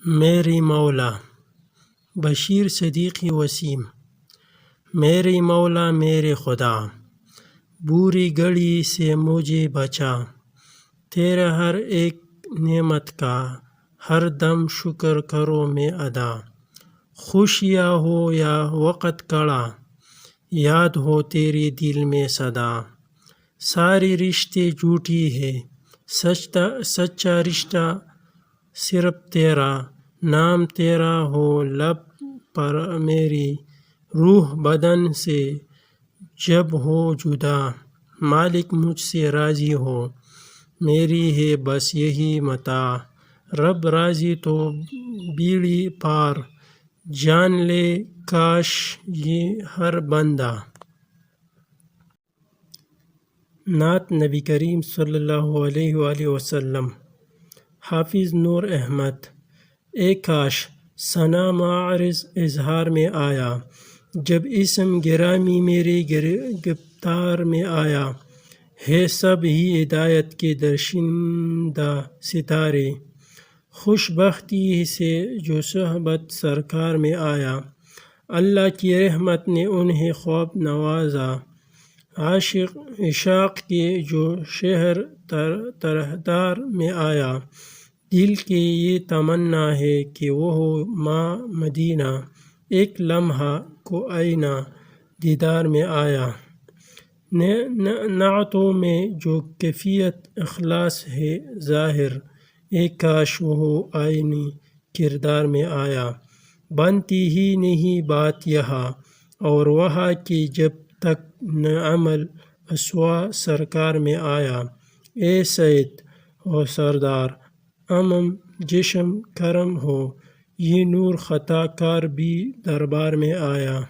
میری مولا بشیر صدیقی وسیم۔ میری مولا میرے خدا، بری گھڑی سے مجھے بچا، تیرا ہر ایک نعمت کا ہر دم شکر کرو میں ادا۔ خوش یا ہو یا وقت کڑا، یاد ہو تیری دل میں صدا۔ سارے رشتے جھوٹی ہے، سچا رشتہ صرف تیرا، نام تیرا ہو لب پر میری، روح بدن سے جب ہو جدا، مالک مجھ سے راضی ہو، میری ہے بس یہی متاع۔ رب راضی تو بیڑی پار، جان لے کاش یہ ہر بندہ۔ نعت نبی کریم صلی اللہ علیہ وآلہ وسلم۔ حافظ نور احمد۔ اے کاش ثنا معرض اظہار میں آیا، جب اسم گرامی میرے گفتار میں آیا۔ ہے سب ہی ہدایت کے درشندہ ستارے، خوش بختی سے جو صحبت سرکار میں آیا۔ اللہ کی رحمت نے انہیں خوب نوازا، عشاق کے جو شہر طرحدار میں آیا۔ دل کی یہ تمنا ہے کہ وہ ہو ماں مدینہ، ایک لمحہ کو آئینہ دیدار میں آیا۔ نعتوں میں جو کیفیت اخلاص ہے ظاہر، اے کاش وہ آئینی کردار میں آیا۔ بنتی ہی نہیں بات یہاں اور وہاں کی جب تک نہ عمل اسوا سرکار میں آیا۔ اے سید و سردار، عمم جسم کرم ہو، یہ نور خطا کار بھی دربار میں آیا۔